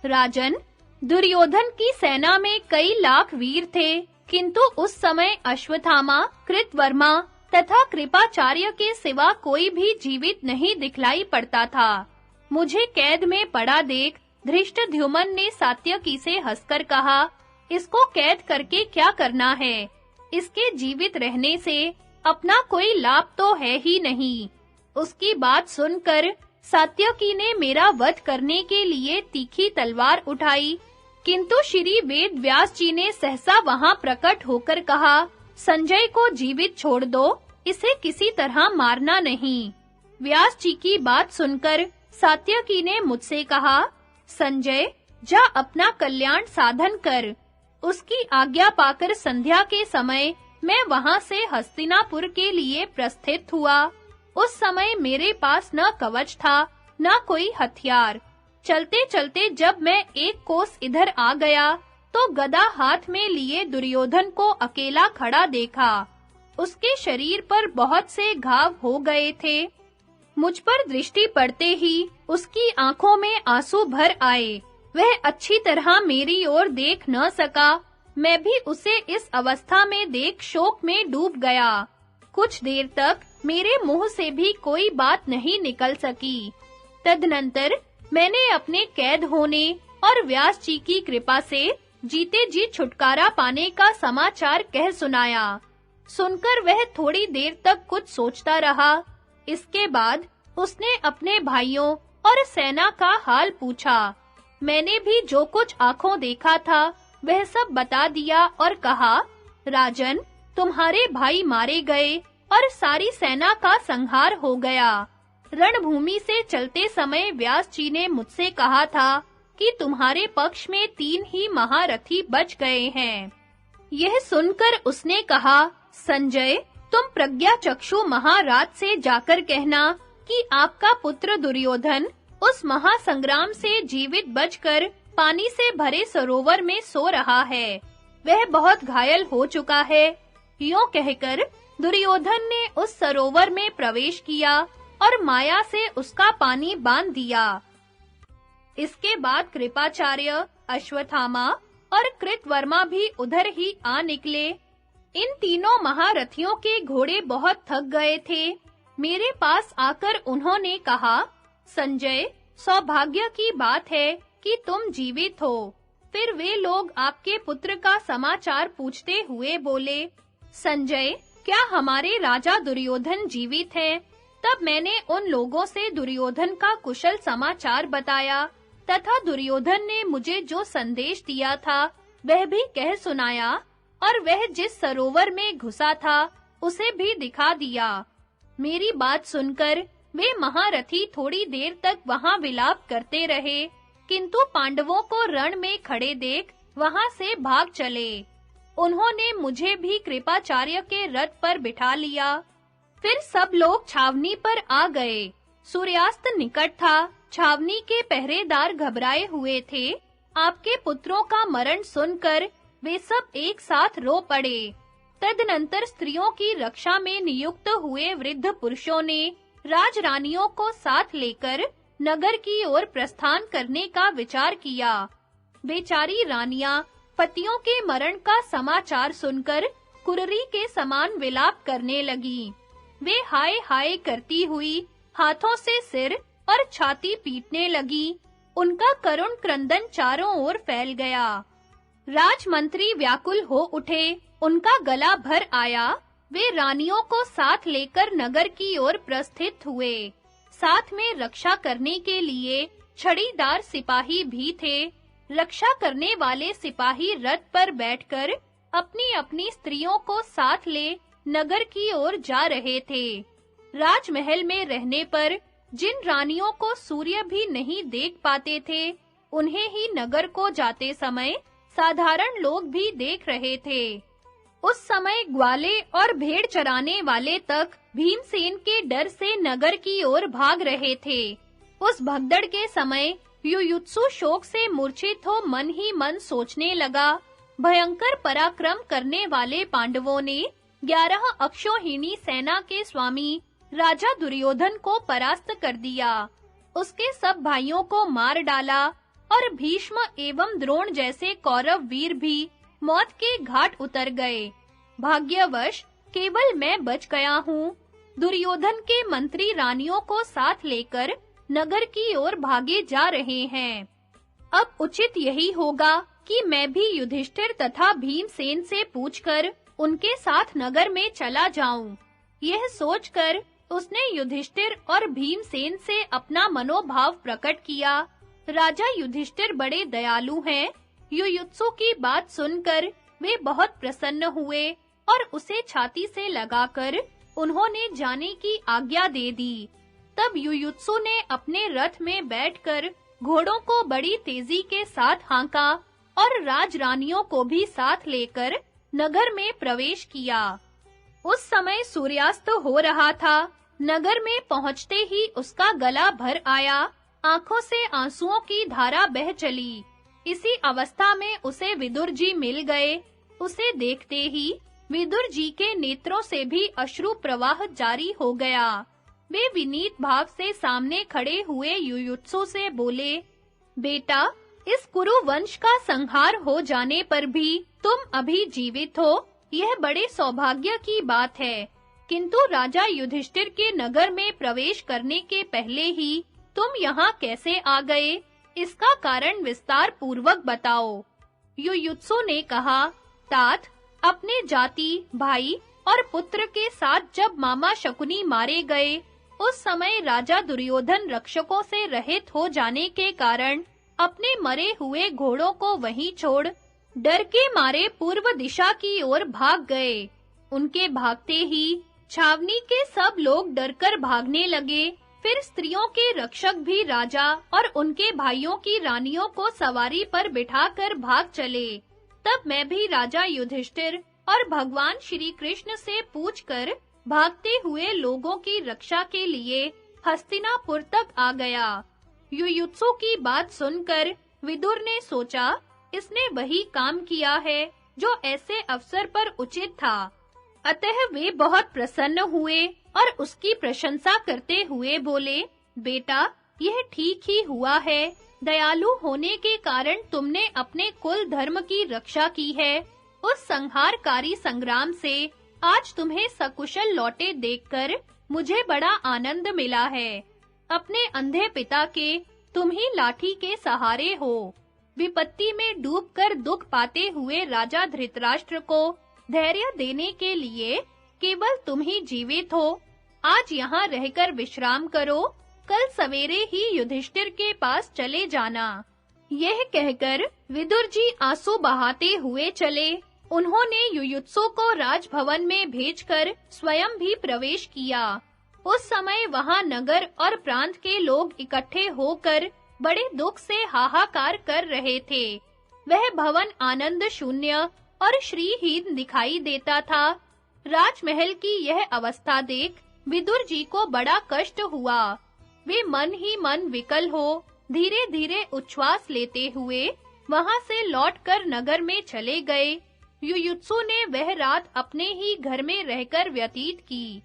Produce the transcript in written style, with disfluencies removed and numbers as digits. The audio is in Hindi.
राजन, दुर्योधन की सेना में कई लाख वीर थे, किंतु उस समय अश्वत्थामा, कृतवर्मा तथा कृपाचार्य के सिवा कोई भी जीवित नहीं दिखलाई पड़ता था। मुझे कैद में पड़ा देख धृष्टद्युम्न ने सात्यकी से हंसकर कहा, इसको कैद करके क्या करना है? इसके जीवित रहने से अपना कोई लाभ तो है ही नहीं। उसकी बात सुनकर सात्यकी ने मेरा वध करने के लिए तीखी तलवार उठाई, किंतु श्री वेद व्यास जी ने सहसा वहां प्रकट होकर कहा, संजय को जीवित छोड़ दो, इसे किसी तरह मारना नहीं। व्यास जी की बात सुनकर सात्यकी ने मुझसे कहा, संजय, जा अपना कल्याण साधन कर। उसकी आज्ञा पाकर संध्या के समय मैं वहां से हस्तिनापुर के लिए प्रस्थित हुआ। उस समय मेरे पास न कवच था, न कोई हथियार। चलते-चलते जब मैं एक कोस इधर आ गया, तो गदा हाथ में लिए दुर्योधन को अकेला खड़ा देखा। उसके शरीर पर बहुत से घाव हो गए थे। मुझ पर दृष्टि पड़ते ही उसकी आंखों में आंसू भर आए। वह अच्छी तरह मेरी ओर देख न सका। मैं भी उसे इस अवस्था में देख शोक में डूब गया। कुछ देर तक मेरे मुंह से भी कोई बात नहीं निकल सकी। तदनंतर मैंने अपने कैद होने और व्यास जी की कृपा से जीते जी छुटकारा पाने का समाचार कह सुनाया। सुनकर वह थोड़ी देर तक कुछ सोचता रहा। इसके बाद उसने अपने भाइयों और सेना का हाल पूछा। मैंने भी जो कुछ आंखों देखा था वह सब बता दिया और कहा, राजन, तुम्हारे भाई मारे गए और सारी सेना का संहार हो गया। रणभूमि से चलते समय व्यास जी ने मुझसे कहा था कि तुम्हारे पक्ष में 3 ही महारथी बच गए हैं। यह सुनकर उसने कहा, संजय, तुम प्रज्ञा चक्षु महाराज से जाकर कहना कि आपका पुत्र दुर्योधन उस महासंग्राम से जीवित बचकर पानी से भरे सरोवर में सो रहा है। वह बहुत घायल हो चुका है। यूं कहकर दुर्योधन ने उस सरोवर में प्रवेश किया और माया से उसका पानी बांध दिया। इसके बाद कृपाचार्य, अश्वत्थामा और कृतवर्मा भी उधर ही आ निकले। इन तीनों महारथियों के घोड़े बहुत थक गए थे। मेरे पास आकर उन्होंने कहा, संजय, सौभाग्य की बात है कि तुम जीवित हो। फिर वे लोग आपके पुत्र का समाचार पूछते हुए बोले, संजय, क्या हमारे राजा दुर्योधन जीवित हैं? तब मैंने उन लोगों से दुर्योधन का कुशल समाचार बताया तथा दुर्योधन ने मुझे जो संदेश दिया था वह भी कह सुनाया और वह जिस सरोवर में घुसा था उसे भी दिखा दिया। मेरी बात सुनकर वे महारथी थोड़ी देर तक वहां विलाप करते रहे, किंतु पांडवों को रण में खड़े देख वहां से भाग चले। उन्होंने मुझे भी कृपाचार्य के रथ पर बिठा लिया। फिर सब लोग छावनी पर आ गए। सूर्यास्त निकट था। छावनी के पहरेदार घबराए हुए थे। आपके पुत्रों का मरण सुनकर वे सब एक साथ रो पड़े। तदनंतर स्त्रियों की रक्षा में नियुक्त हुए वृद्ध पुरुषों ने राजरानियों को साथ लेकर नगर की ओर प्रस्थान करने का विचार किया। बेचारी रानियां पतियों के मरण का समाचार सुनकर कुररी के समान विलाप करने लगी। वे हाय हाय करती हुई हाथों से सिर और छाती पीटने लगी। उनका करुण क्रंदन चारों ओर फैल गया। राजमंत्री व्याकुल हो उठे। उनका गला भर आया। वे रानियों को साथ लेकर नगर की ओर प्रस्थित हुए। साथ में रक्षा करने के लिए छड़ीदार सिपाही भी थे। रक्षा करने वाले सिपाही रथ पर बैठकर अपनी-अपनी स्त्रियों को साथ ले नगर की ओर जा रहे थे। राजमहल में रहने पर जिन रानियों को सूर्य भी नहीं देख पाते थे, उन्हें ही नगर को जाते समय साधारण लोग भी देख रहे थे। उस समय ग्वाले और भेड़ चराने वाले तक भीमसेन के डर से नगर की ओर भाग रहे थे। उस भगदड़ के समय युयुत्सु शोक से मूर्छित हो मन ही मन सोचने लगा, भयंकर पराक्रम करने वाले पांडवों ने 11 अक्षौहिणी सेना के स्वामी राजा दुर्योधन को परास्त कर दिया। उसके सब भाइयों को मार डाला और भीष्म एवं द्रोण जैसे कौरव वीर भी मौत के घाट उतर गए। भाग्यवश केवल मैं बच गया हूँ। दुर्योधन के मंत्री रानियों को साथ लेकर नगर की ओर भागे जा रहे हैं। अब उचित यही होगा कि मैं भी युधिष्ठिर तथा भीमसेन से पूछकर उनके साथ नगर में चला जाऊं। यह सोचकर उसने युधिष्ठिर और भीमसेन से अपना मनोभाव प्रकट किया। राजा युधिष्ठिर बड़े दयालु हैं। युयुत्सु की बात सुनकर वे बहुत प्रसन्न हुए और उसे छाती से लगाकर उन्होंने जाने की आज्ञा दे दी। तब युयुत्सु ने अपने रथ में बैठकर घोड़ों को बड़ी तेजी के साथ हाँका और राजरानियों को भी साथ लेकर नगर में प्रवेश किया। उस समय सूर्यास्त हो रहा था। नगर में पहुंचते ही उसका गला भर आया, आंखों से आंसुओं की धारा बह चली। इसी अवस्था में उसे विदुर जी मिल गए। उसे देखते ही विदुर जी के नेत्रों से भी अश्रु प्रवाह जारी हो गया। वे विनीत भाव से सामने खड़े हुए युयुत्सु से बोले, बेटा, इस कुरु वंश का संहार हो जाने पर भी तुम अभी जीवित हो, यह बड़े सौभाग्य की बात है। किंतु राजा युधिष्ठिर के नगर में प्रवेश करने के पहले ही तुम यहाँ कैसे आ गए? इसका कारण विस्तार पूर्वक बताओ। युयुत्सु ने कहा, तात, अपने जाति, भाई और पुत्र के साथ जब मामा शकुनी मारे गए, उस समय राजा दुर्योधन रक्षकों से रहित हो जाने के कारण अपने मरे हुए घोड़ों को वहीं छोड़ डर के मारे पूर्व दिशा की ओर भाग गए। उनके भागते ही छावनी के सब लोग डरकर भागने लगे। फिर स्त्रियों के रक्षक भी राजा और उनके भाइयों की रानियों को सवारी पर बिठाकर भाग चले। तब मैं भी राजा युधिष्ठिर और भगवान श्री कृष्ण से पूछकर भागते हुए लोगों की रक्षा के लिए हस्तिनापुर तक आ गया। युयुत्सु की बात सुनकर विदुर ने सोचा, इसने वही काम किया है जो ऐसे अवसर पर उचित था। अतः वे बहुत प्रसन्न हुए और उसकी प्रशंसा करते हुए बोले, बेटा, यह ठीक ही हुआ है। दयालु होने के कारण तुमने अपने कुल धर्म की रक्षा की है। उस संहारकारी संग्राम से आज तुम्हें सकुशल लौटे देखकर मुझे बड़ा आनंद मिला है। अपने अंधे पिता के तुम ही लाठी के सहारे हो। विपत्ति में डूबकर दुख पाते हुए राजा धृतराष्ट्र को धैर्य देने के लिए केवल तुम ही जीवित हो। आज यहाँ रहकर विश्राम करो, कल सवेरे ही युधिष्ठिर के पास चले जाना। यह कहकर विदुर जी आंसू बहाते हुए चले। उन्होंने युयुत्सु को राजभवन में भेजकर स्वयं भी प्रवेश किया। उस समय वहां नगर और प्रांत के लोग इकट्ठे होकर बड़े दुख से हाहाकार कर रहे थे। वह भवन आनंद शून्य और श्रीहीन दिखाई देता था। राजमहल की यह अवस्था देख विदुर जी को बड़ा कष्ट हुआ। वे मन ही मन विकल हो धीरे-धीरे उच्छ्वास लेते हुए वहां से लौटकर नगर में चले गए। युयुत्सु ने वह रात अपने ही घर में रहकर व्यतीत की।